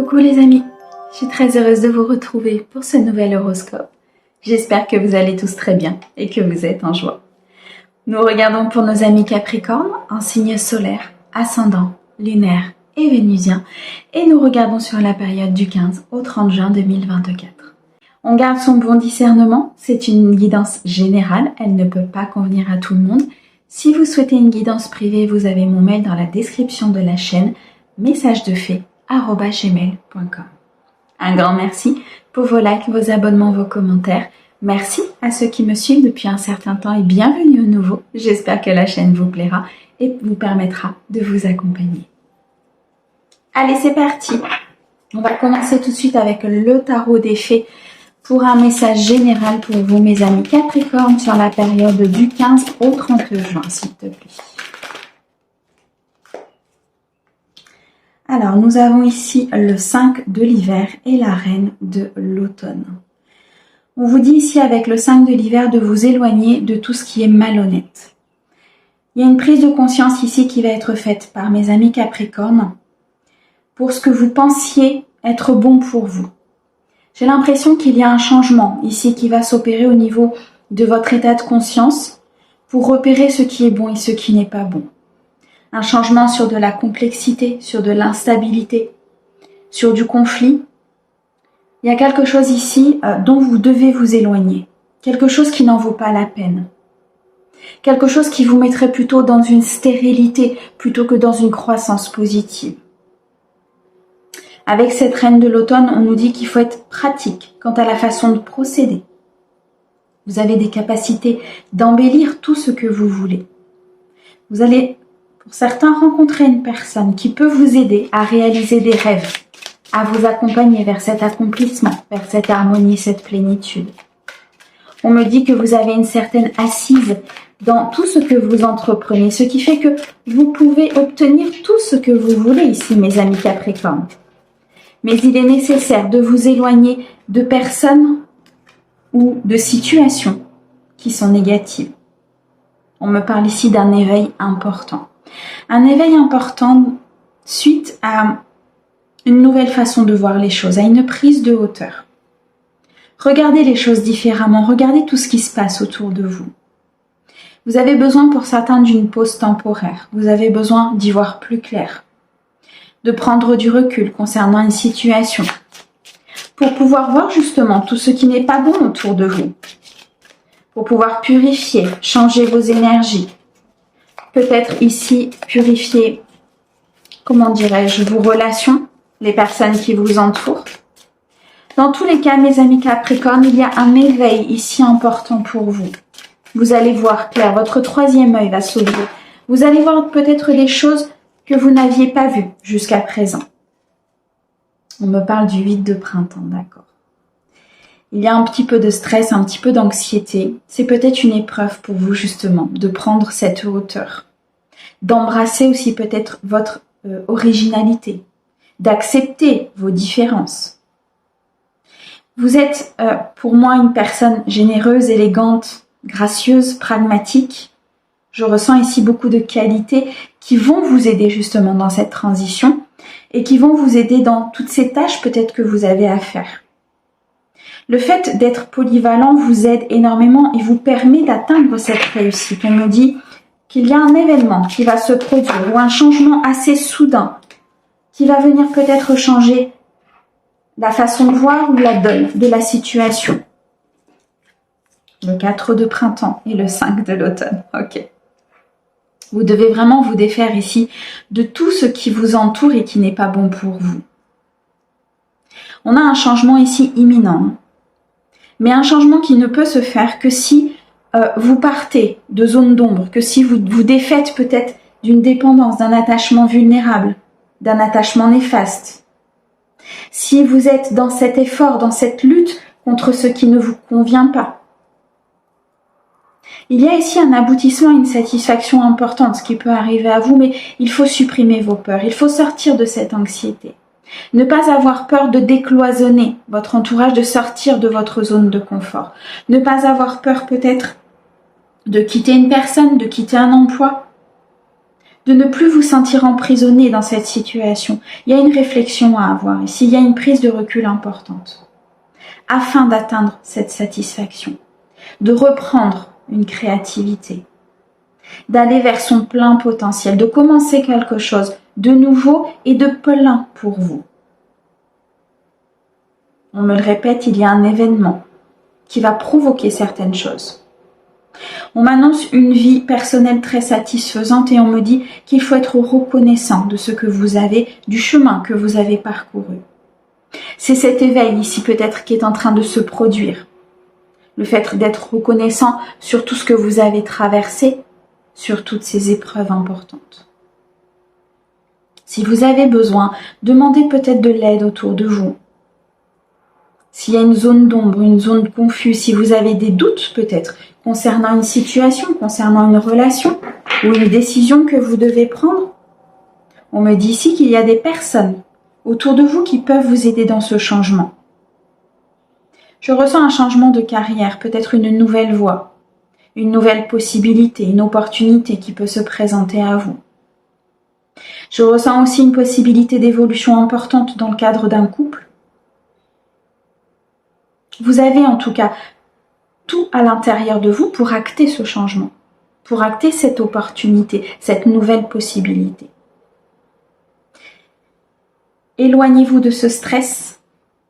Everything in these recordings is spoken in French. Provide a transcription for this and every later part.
Coucou les amis, je suis très heureuse de vous retrouver pour ce nouvel horoscope. J'espère que vous allez tous très bien et que vous êtes en joie. Nous regardons pour nos amis Capricorne en signe solaire, ascendant, lunaire et vénusien et nous regardons sur la période du 15 au 30 juin 2024. On garde son bon discernement, c'est une guidance générale, elle ne peut pas convenir à tout le monde. Si vous souhaitez une guidance privée, vous avez mon mail dans la description de la chaîne, messagedeFée@gmail.com. Un grand merci pour vos likes, vos abonnements, vos commentaires. Merci à ceux qui me suivent depuis un certain temps et bienvenue au nouveau. J'espère que la chaîne vous plaira et vous permettra de vous accompagner. Allez, c'est parti. On va commencer tout de suite avec le tarot des fées pour un message général pour vous, mes amis Capricorne, sur la période du 15 au 30 juin, s'il te plaît. Alors, nous avons ici le 5 de l'hiver et la reine de l'automne. On vous dit ici avec le 5 de l'hiver de vous éloigner de tout ce qui est malhonnête. Il y a une prise de conscience ici qui va être faite par mes amis Capricorne pour ce que vous pensiez être bon pour vous. J'ai l'impression qu'il y a un changement ici qui va s'opérer au niveau de votre état de conscience pour repérer ce qui est bon et ce qui n'est pas bon. Un changement sur de la complexité, sur de l'instabilité, sur du conflit. Il y a quelque chose ici dont vous devez vous éloigner. Quelque chose qui n'en vaut pas la peine. Quelque chose qui vous mettrait plutôt dans une stérilité plutôt que dans une croissance positive. Avec cette reine de l'automne, on nous dit qu'il faut être pratique quant à la façon de procéder. Vous avez des capacités d'embellir tout ce que vous voulez. Vous allez, pour certains, rencontrer une personne qui peut vous aider à réaliser des rêves, à vous accompagner vers cet accomplissement, vers cette harmonie, cette plénitude. On me dit que vous avez une certaine assise dans tout ce que vous entreprenez, ce qui fait que vous pouvez obtenir tout ce que vous voulez ici, mes amis Capricorne. Mais il est nécessaire de vous éloigner de personnes ou de situations qui sont négatives. On me parle ici d'un éveil important. Un éveil important suite à une nouvelle façon de voir les choses, à une prise de hauteur. Regardez les choses différemment, regardez tout ce qui se passe autour de vous. Vous avez besoin pour certains d'une pause temporaire, vous avez besoin d'y voir plus clair, de prendre du recul concernant une situation, pour pouvoir voir justement tout ce qui n'est pas bon autour de vous, pour pouvoir purifier, changer vos énergies, peut-être ici purifier, comment dirais-je, vos relations, les personnes qui vous entourent. Dans tous les cas, mes amis Capricorne, il y a un éveil ici important pour vous. Vous allez voir clair, votre troisième œil va s'ouvrir. Vous allez voir peut-être des choses que vous n'aviez pas vues jusqu'à présent. On me parle du 8 de printemps, d'accord. Il y a un petit peu de stress, un petit peu d'anxiété. C'est peut-être une épreuve pour vous justement de prendre cette hauteur, d'embrasser aussi peut-être votre originalité, d'accepter vos différences. Vous êtes pour moi une personne généreuse, élégante, gracieuse, pragmatique. Je ressens ici beaucoup de qualités qui vont vous aider justement dans cette transition et qui vont vous aider dans toutes ces tâches peut-être que vous avez à faire. Le fait d'être polyvalent vous aide énormément et vous permet d'atteindre cette réussite. On me dit qu'il y a un événement qui va se produire ou un changement assez soudain qui va venir peut-être changer la façon de voir ou la donne de la situation. Le 4 de printemps et le 5 de l'automne. Ok. Vous devez vraiment vous défaire ici de tout ce qui vous entoure et qui n'est pas bon pour vous. On a un changement ici imminent, mais un changement qui ne peut se faire que si vous partez de zone d'ombre, que si vous vous défaites peut-être d'une dépendance, d'un attachement vulnérable, d'un attachement néfaste. Si vous êtes dans cet effort, dans cette lutte contre ce qui ne vous convient pas. Il y a ici un aboutissement, une satisfaction importante, ce qui peut arriver à vous, mais il faut supprimer vos peurs, il faut sortir de cette anxiété. Ne pas avoir peur de décloisonner votre entourage, de sortir de votre zone de confort. Ne pas avoir peur peut-être de quitter une personne, de quitter un emploi, de ne plus vous sentir emprisonné dans cette situation. Il y a une réflexion à avoir ici, il y a une prise de recul importante afin d'atteindre cette satisfaction, de reprendre une créativité, d'aller vers son plein potentiel, de commencer quelque chose de nouveau et de plein pour vous. On me le répète, il y a un événement qui va provoquer certaines choses. On m'annonce une vie personnelle très satisfaisante et on me dit qu'il faut être reconnaissant de ce que vous avez, du chemin que vous avez parcouru. C'est cet éveil ici peut-être qui est en train de se produire. Le fait d'être reconnaissant sur tout ce que vous avez traversé, sur toutes ces épreuves importantes. Si vous avez besoin, demandez peut-être de l'aide autour de vous. S'il y a une zone d'ombre, une zone confuse, si vous avez des doutes peut-être concernant une situation, concernant une relation ou une décision que vous devez prendre, on me dit ici qu'il y a des personnes autour de vous qui peuvent vous aider dans ce changement. Je ressens un changement de carrière, peut-être une nouvelle voie, une nouvelle possibilité, une opportunité qui peut se présenter à vous. Je ressens aussi une possibilité d'évolution importante dans le cadre d'un couple. Vous avez en tout cas tout à l'intérieur de vous pour acter ce changement, pour acter cette opportunité, cette nouvelle possibilité. Éloignez-vous de ce stress,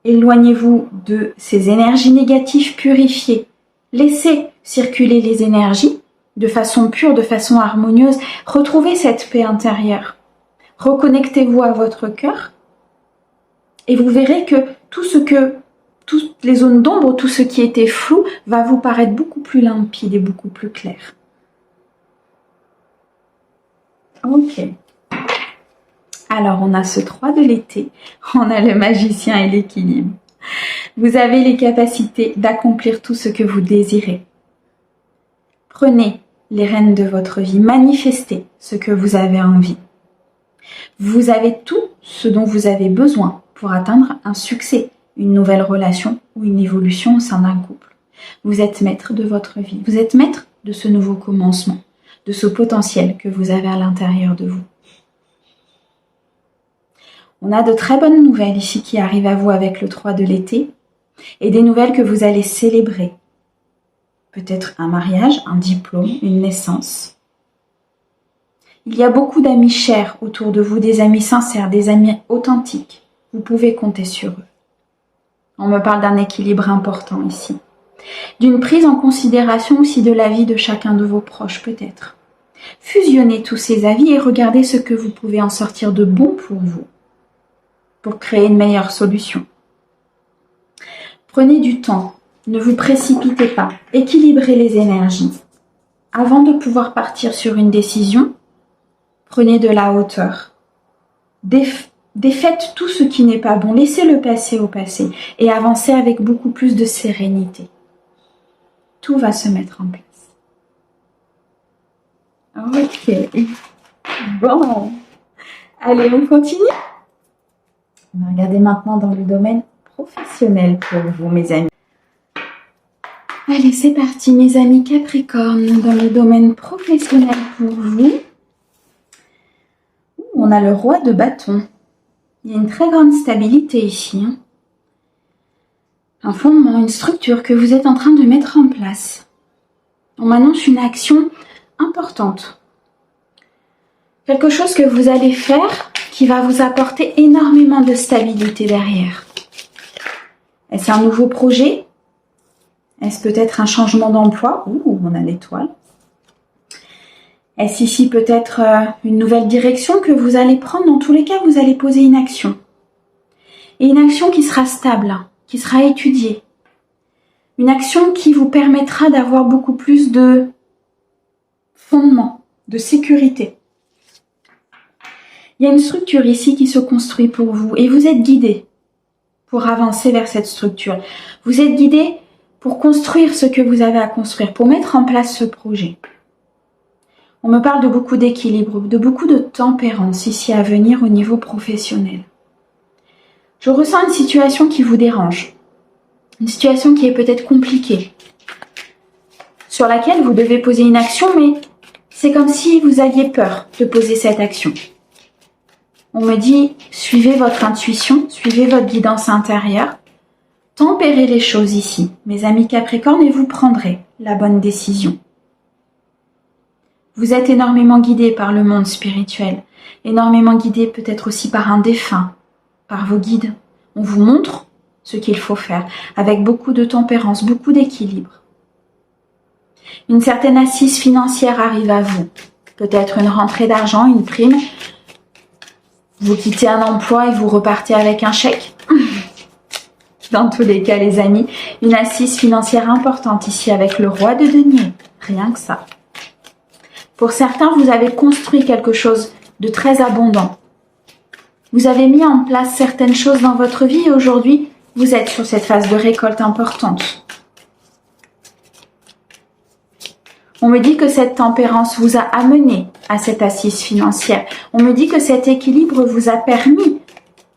éloignez-vous de ces énergies négatives, purifiées. Laissez circuler les énergies de façon pure, de façon harmonieuse. Retrouvez cette paix intérieure. Reconnectez-vous à votre cœur et vous verrez que toutes les zones d'ombre, tout ce qui était flou va vous paraître beaucoup plus limpide et beaucoup plus clair. Ok. Alors, on a ce 3 de l'été, on a le magicien et l'équilibre. Vous avez les capacités d'accomplir tout ce que vous désirez. Prenez les rênes de votre vie, manifestez ce que vous avez envie. Vous avez tout ce dont vous avez besoin pour atteindre un succès, une nouvelle relation ou une évolution au sein d'un couple. Vous êtes maître de votre vie, vous êtes maître de ce nouveau commencement, de ce potentiel que vous avez à l'intérieur de vous. On a de très bonnes nouvelles ici qui arrivent à vous avec le 3 de l'été et des nouvelles que vous allez célébrer. Peut-être un mariage, un diplôme, une naissance. Il y a beaucoup d'amis chers autour de vous, des amis sincères, des amis authentiques. Vous pouvez compter sur eux. On me parle d'un équilibre important ici. D'une prise en considération aussi de la vie de chacun de vos proches peut-être. Fusionnez tous ces avis et regardez ce que vous pouvez en sortir de bon pour vous, pour créer une meilleure solution. Prenez du temps, ne vous précipitez pas, équilibrez les énergies. Avant de pouvoir partir sur une décision, prenez de la hauteur. Défaites tout ce qui n'est pas bon, laissez le passé au passé et avancez avec beaucoup plus de sérénité. Tout va se mettre en place. Ok. Bon. Allez, on continue. On va regarder maintenant dans le domaine professionnel pour vous, mes amis. Allez, c'est parti, mes amis Capricorne, dans le domaine professionnel pour vous. On a le roi de bâton. Il y a une très grande stabilité ici. Un fondement, une structure que vous êtes en train de mettre en place. On m'annonce une action importante. Quelque chose que vous allez faire qui va vous apporter énormément de stabilité derrière. Est-ce un nouveau projet? Est-ce peut-être un changement d'emploi? Ouh, on a l'étoile. Est-ce ici peut-être une nouvelle direction que vous allez prendre? Dans tous les cas, vous allez poser une action. Et une action qui sera stable, qui sera étudiée. Une action qui vous permettra d'avoir beaucoup plus de fondement, de sécurité. Il y a une structure ici qui se construit pour vous et vous êtes guidé pour avancer vers cette structure. Vous êtes guidé pour construire ce que vous avez à construire, pour mettre en place ce projet. On me parle de beaucoup d'équilibre, de beaucoup de tempérance ici à venir au niveau professionnel. Je ressens une situation qui vous dérange, une situation qui est peut-être compliquée, sur laquelle vous devez poser une action, mais c'est comme si vous aviez peur de poser cette action. On me dit, suivez votre intuition, suivez votre guidance intérieure, tempérez les choses ici, mes amis Capricorne, et vous prendrez la bonne décision. Vous êtes énormément guidés par le monde spirituel, énormément guidés peut-être aussi par un défunt, par vos guides. On vous montre ce qu'il faut faire, avec beaucoup de tempérance, beaucoup d'équilibre. Une certaine assise financière arrive à vous, peut-être une rentrée d'argent, une prime. Vous quittez un emploi et vous repartez avec un chèque. Dans tous les cas, les amis, une assise financière importante ici avec le roi de denier, rien que ça. Pour certains, vous avez construit quelque chose de très abondant. Vous avez mis en place certaines choses dans votre vie et aujourd'hui, vous êtes sur cette phase de récolte importante. On me dit que cette tempérance vous a amené à cette assise financière. On me dit que cet équilibre vous a permis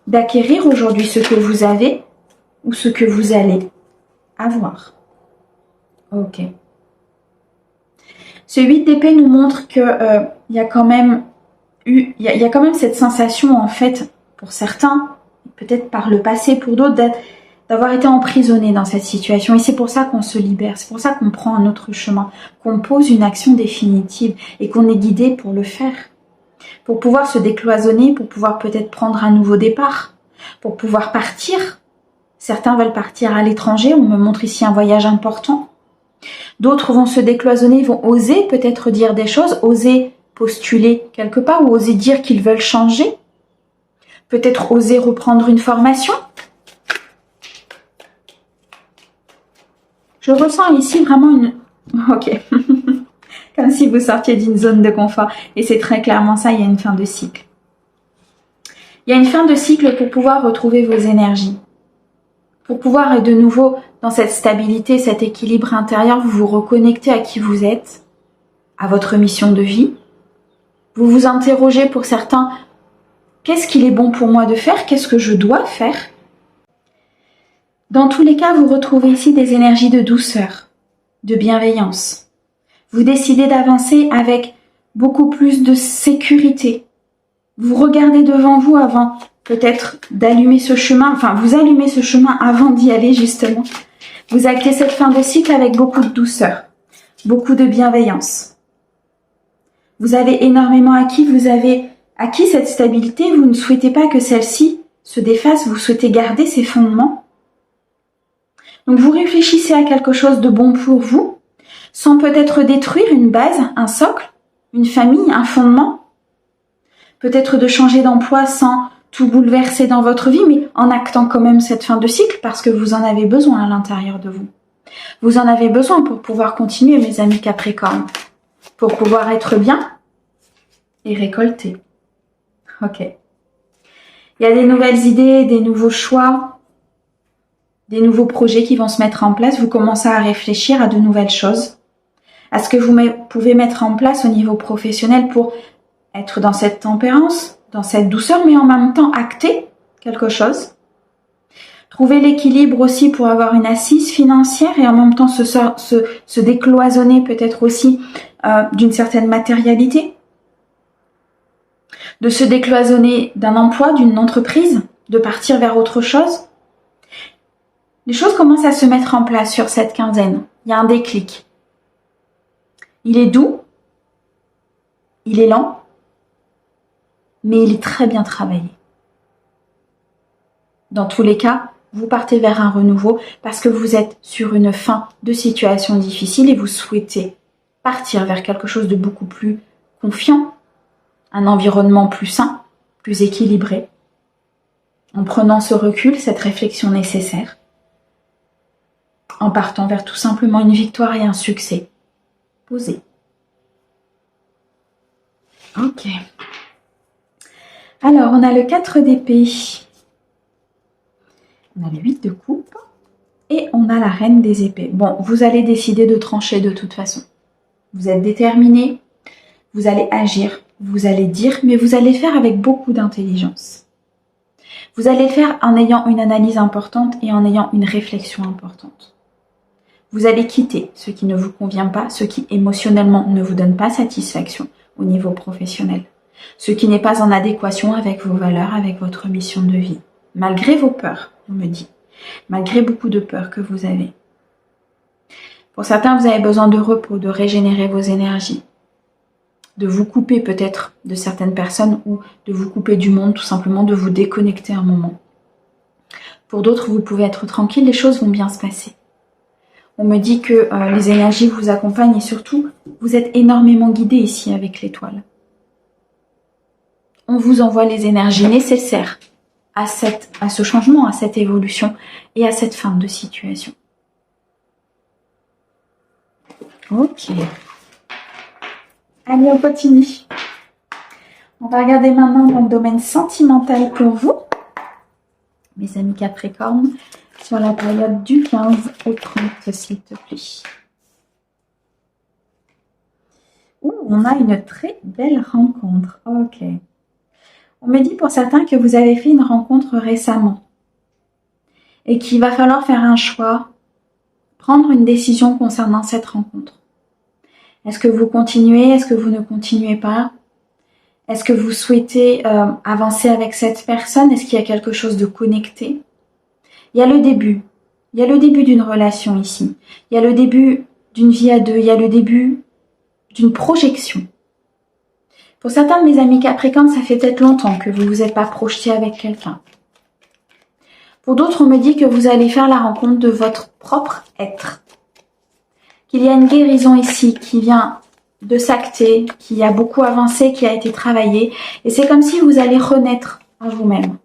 d'acquérir aujourd'hui ce que vous avez ou ce que vous allez avoir. Ok. Ce 8 d'épée nous montre que il y a quand même cette sensation en fait pour certains, peut-être par le passé pour d'autres, d'avoir été emprisonné dans cette situation. Et c'est pour ça qu'on se libère, c'est pour ça qu'on prend un autre chemin, qu'on pose une action définitive et qu'on est guidé pour le faire. Pour pouvoir se décloisonner, pour pouvoir peut-être prendre un nouveau départ, pour pouvoir partir. Certains veulent partir à l'étranger, on me montre ici un voyage important. D'autres vont se décloisonner, vont oser peut-être dire des choses, oser postuler quelque part ou oser dire qu'ils veulent changer. Peut-être oser reprendre une formation. Je ressens ici vraiment une... Ok. Comme si vous sortiez d'une zone de confort. Et c'est très clairement ça, il y a une fin de cycle. Il y a une fin de cycle pour pouvoir retrouver vos énergies. Pour pouvoir être de nouveau dans cette stabilité, cet équilibre intérieur, vous vous reconnectez à qui vous êtes, à votre mission de vie. Vous vous interrogez pour certains, qu'est-ce qu'il est bon pour moi de faire? Qu'est-ce que je dois faire? Dans tous les cas, vous retrouvez ici des énergies de douceur, de bienveillance. Vous décidez d'avancer avec beaucoup plus de sécurité. Vous regardez devant vous avant peut-être d'allumer ce chemin, enfin vous allumez ce chemin avant d'y aller justement. Vous actez cette fin de cycle avec beaucoup de douceur, beaucoup de bienveillance. Vous avez énormément acquis, vous avez acquis cette stabilité, vous ne souhaitez pas que celle-ci se défasse, vous souhaitez garder ses fondements. Donc vous réfléchissez à quelque chose de bon pour vous, sans peut-être détruire une base, un socle, une famille, un fondement. Peut-être de changer d'emploi sans tout bouleverser dans votre vie, mais en actant quand même cette fin de cycle parce que vous en avez besoin à l'intérieur de vous. Vous en avez besoin pour pouvoir continuer, mes amis Capricorne, pour pouvoir être bien et récolter. Ok. Il y a des nouvelles idées, des nouveaux choix, des nouveaux projets qui vont se mettre en place. Vous commencez à réfléchir à de nouvelles choses, à ce que vous pouvez mettre en place au niveau professionnel pour être dans cette tempérance, dans cette douceur, mais en même temps acter quelque chose. Trouver l'équilibre aussi pour avoir une assise financière et en même temps se décloisonner peut-être aussi d'une certaine matérialité. De se décloisonner d'un emploi, d'une entreprise, de partir vers autre chose. Les choses commencent à se mettre en place sur cette quinzaine. Il y a un déclic. Il est doux, il est lent, mais il est très bien travaillé. Dans tous les cas, vous partez vers un renouveau parce que vous êtes sur une fin de situation difficile et vous souhaitez partir vers quelque chose de beaucoup plus confiant, un environnement plus sain, plus équilibré, en prenant ce recul, cette réflexion nécessaire, en partant vers tout simplement une victoire et un succès posé. Ok. Alors, on a le 4 d'épée, on a le 8 de coupe et on a la reine des épées. Bon, vous allez décider de trancher de toute façon. Vous êtes déterminé, vous allez agir, vous allez dire, mais vous allez faire avec beaucoup d'intelligence. Vous allez faire en ayant une analyse importante et en ayant une réflexion importante. Vous allez quitter ce qui ne vous convient pas, ce qui émotionnellement ne vous donne pas satisfaction au niveau professionnel, ce qui n'est pas en adéquation avec vos valeurs, avec votre mission de vie. Malgré vos peurs, on me dit, malgré beaucoup de peurs que vous avez. Pour certains, vous avez besoin de repos, de régénérer vos énergies, de vous couper peut-être de certaines personnes ou de vous couper du monde, tout simplement de vous déconnecter un moment. Pour d'autres, vous pouvez être tranquille, les choses vont bien se passer. On me dit que les énergies vous accompagnent et surtout, vous êtes énormément guidé ici avec l'étoile. On vous envoie les énergies nécessaires à ce changement, à cette évolution et à cette fin de situation. Ok. Allez, on continue. On va regarder maintenant dans le domaine sentimental pour vous, mes amis Capricorne, sur la période du 15 au 30, s'il te plaît. Ouh, on a une très belle rencontre. Ok. On me dit pour certains que vous avez fait une rencontre récemment et qu'il va falloir faire un choix, prendre une décision concernant cette rencontre. Est-ce que vous continuez? Est-ce que vous ne continuez pas? Est-ce que vous souhaitez avancer avec cette personne? Est-ce qu'il y a quelque chose de connecté? Il y a le début. Il y a le début d'une relation ici. Il y a le début d'une vie à deux. Il y a le début d'une projection. Pour certains de mes amis Capricorne, ça fait peut-être longtemps que vous ne vous êtes pas projeté avec quelqu'un. Pour d'autres, on me dit que vous allez faire la rencontre de votre propre être. Qu'il y a une guérison ici qui vient de s'acter, qui a beaucoup avancé, qui a été travaillé. Et c'est comme si vous allez renaître à vous-même.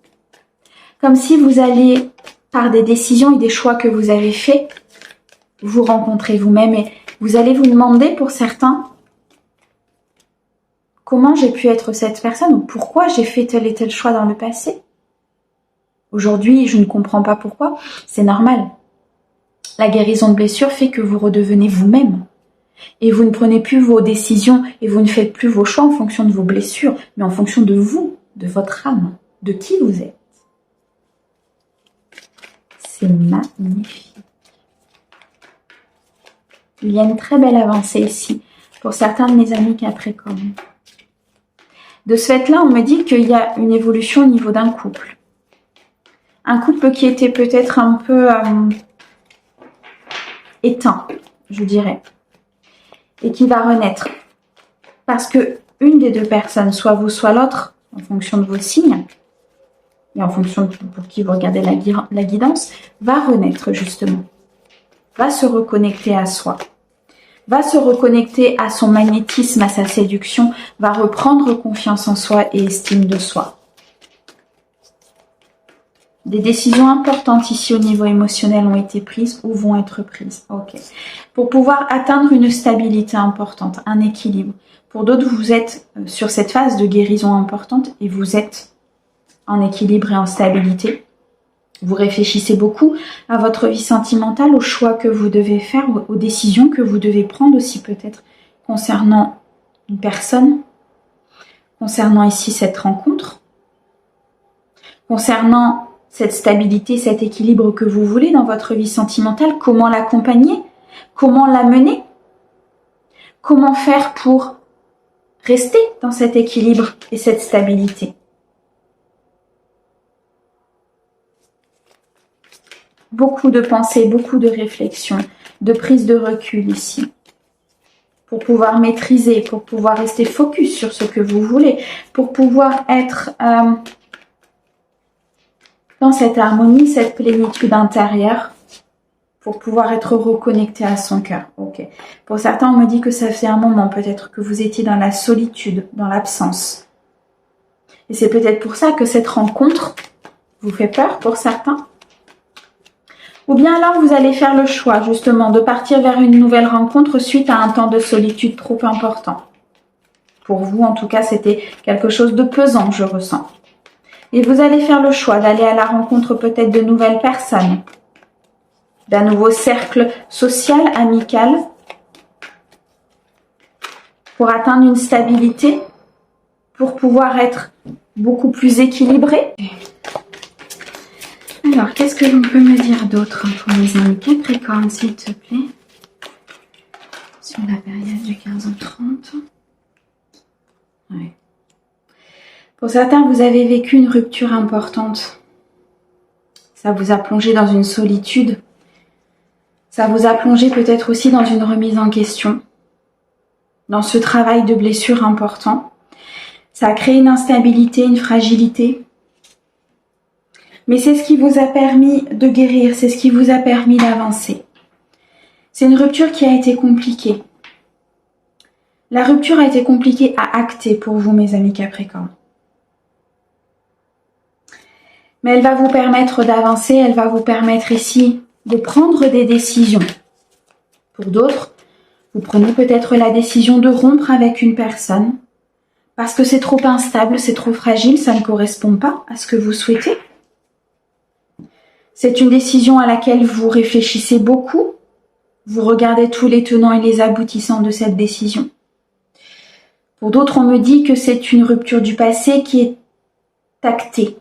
Comme si vous allez, par des décisions et des choix que vous avez faits, vous rencontrer vous-même. Et vous allez vous demander, pour certains, comment j'ai pu être cette personne ou pourquoi j'ai fait tel et tel choix dans le passé. Aujourd'hui, je ne comprends pas pourquoi. C'est normal. La guérison de blessure fait que vous redevenez vous-même. Et vous ne prenez plus vos décisions et vous ne faites plus vos choix en fonction de vos blessures, mais en fonction de vous, de votre âme, de qui vous êtes. C'est magnifique. Il y a une très belle avancée ici pour certains de mes amis Capricorne. De ce fait-là, on me dit qu'il y a une évolution au niveau d'un couple. Un couple qui était peut-être un peu éteint, je dirais, et qui va renaître. Parce que une des deux personnes, soit vous, soit l'autre, en fonction de vos signes, et en fonction de pour qui vous regardez la guidance, va renaître justement, va se reconnecter à soi, va se reconnecter à son magnétisme, à sa séduction, va reprendre confiance en soi et estime de soi. Des décisions importantes ici au niveau émotionnel ont été prises ou vont être prises. Ok. Pour pouvoir atteindre une stabilité importante, un équilibre. Pour d'autres, vous êtes sur cette phase de guérison importante et vous êtes en équilibre et en stabilité. Vous réfléchissez beaucoup à votre vie sentimentale, aux choix que vous devez faire, aux décisions que vous devez prendre aussi peut-être concernant une personne, concernant ici cette rencontre, concernant cette stabilité, cet équilibre que vous voulez dans votre vie sentimentale, comment l'accompagner, comment l'amener, comment faire pour rester dans cet équilibre et cette stabilité. Beaucoup de pensées, beaucoup de réflexions, de prise de recul ici. Pour pouvoir maîtriser, pour pouvoir rester focus sur ce que vous voulez, pour pouvoir être dans cette harmonie, cette plénitude intérieure, pour pouvoir être reconnecté à son cœur. Ok. Pour certains, on me dit que ça fait un moment, peut-être que vous étiez dans la solitude, dans l'absence. Et c'est peut-être pour ça que cette rencontre vous fait peur pour certains. Ou bien alors vous allez faire le choix justement de partir vers une nouvelle rencontre suite à un temps de solitude trop important. Pour vous, en tout cas, c'était quelque chose de pesant, je ressens. Et vous allez faire le choix d'aller à la rencontre peut-être de nouvelles personnes, d'un nouveau cercle social, amical, pour atteindre une stabilité, pour pouvoir être beaucoup plus équilibré. Alors, qu'est-ce que l'on peut me dire d'autre pour mes amis Capricorne, s'il te plaît? sur la période du 15 au 30. Ouais. Pour certains, vous avez vécu une rupture importante. Ça vous a plongé dans une solitude. Ça vous a plongé peut-être aussi dans une remise en question, dans ce travail de blessure important. Ça a créé une instabilité, une fragilité. Mais c'est ce qui vous a permis de guérir, c'est ce qui vous a permis d'avancer. C'est une rupture qui a été compliquée. La rupture a été compliquée à acter pour vous, mes amis Capricorne. Mais elle va vous permettre d'avancer, elle va vous permettre ici de prendre des décisions. Pour d'autres, vous prenez peut-être la décision de rompre avec une personne parce que c'est trop instable, c'est trop fragile, ça ne correspond pas à ce que vous souhaitez. C'est une décision à laquelle vous réfléchissez beaucoup, vous regardez tous les tenants et les aboutissants de cette décision. Pour d'autres, on me dit que c'est une rupture du passé qui est actée,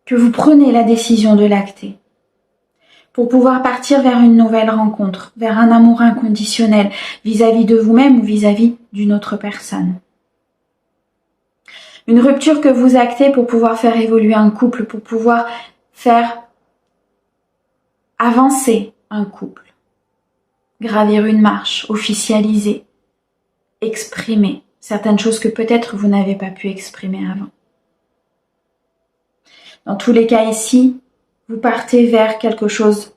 que vous prenez la décision de l'acter, pour pouvoir partir vers une nouvelle rencontre, vers un amour inconditionnel vis-à-vis de vous-même ou vis-à-vis d'une autre personne. Une rupture que vous actez pour pouvoir faire évoluer un couple, pour pouvoir faire avancer un couple, gravir une marche, officialiser, exprimer certaines choses que peut-être vous n'avez pas pu exprimer avant. Dans tous les cas ici, vous partez vers quelque chose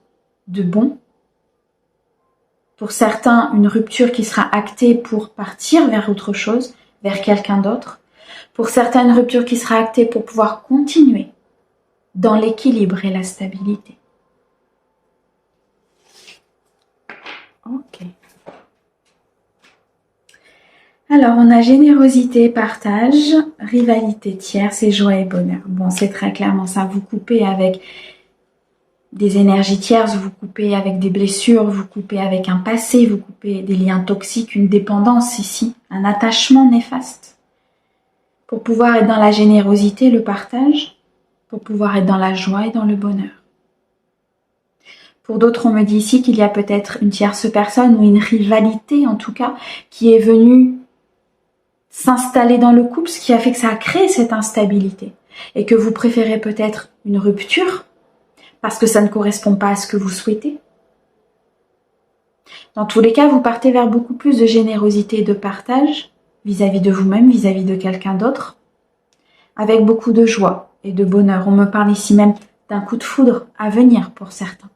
de bon. Pour certains, une rupture qui sera actée pour partir vers autre chose, vers quelqu'un d'autre. Pour certains, une rupture qui sera actée pour pouvoir continuer dans l'équilibre et la stabilité. Ok. Alors, on a générosité, partage, rivalité, tierce et joie et bonheur. Bon, c'est très clairement ça. Vous coupez avec des énergies tierces, vous coupez avec des blessures, vous coupez avec un passé, vous coupez des liens toxiques, une dépendance ici, un attachement néfaste. Pour pouvoir être dans la générosité, le partage, pour pouvoir être dans la joie et dans le bonheur. Pour d'autres, on me dit ici qu'il y a peut-être une tierce personne ou une rivalité en tout cas qui est venue s'installer dans le couple, ce qui a fait que ça a créé cette instabilité et que vous préférez peut-être une rupture parce que ça ne correspond pas à ce que vous souhaitez. Dans tous les cas, vous partez vers beaucoup plus de générosité et de partage vis-à-vis de vous-même, vis-à-vis de quelqu'un d'autre, avec beaucoup de joie et de bonheur. On me parle ici même d'un coup de foudre à venir pour certains.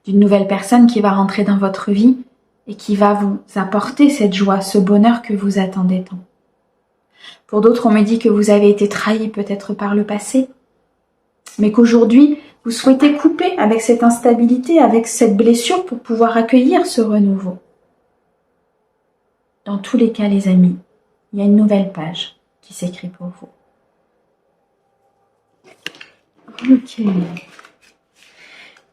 D'une nouvelle personne qui va rentrer dans votre vie et qui va vous apporter cette joie, ce bonheur que vous attendez tant. Pour d'autres, on me dit que vous avez été trahi peut-être par le passé, mais qu'aujourd'hui, vous souhaitez couper avec cette instabilité, avec cette blessure pour pouvoir accueillir ce renouveau. Dans tous les cas, les amis, il y a une nouvelle page qui s'écrit pour vous. Ok.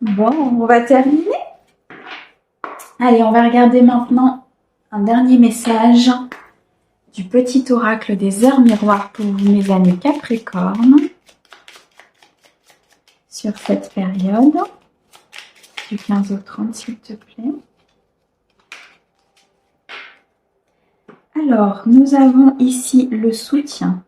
Bon, on va terminer. Allez, on va regarder maintenant un dernier message du petit oracle des heures miroirs pour vous, mes amis Capricorne, sur cette période du 15 au 30, s'il te plaît. Alors, nous avons ici le soutien.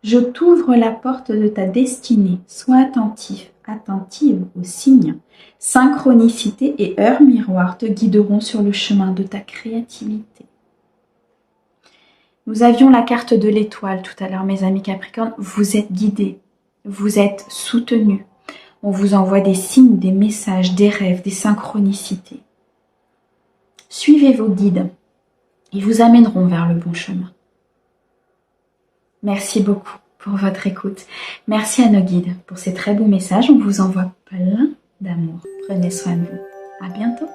Je t'ouvre la porte de ta destinée. Sois attentif, attentive aux signes. Synchronicité et heures miroirs te guideront sur le chemin de ta créativité. Nous avions la carte de l'étoile tout à l'heure, mes amis Capricorne. Vous êtes guidés, vous êtes soutenus. On vous envoie des signes, des messages, des rêves, des synchronicités. Suivez vos guides. Ils vous amèneront vers le bon chemin. Merci beaucoup pour votre écoute. Merci à nos guides pour ces très beaux messages. On vous envoie plein d'amour. Prenez soin de vous. À bientôt.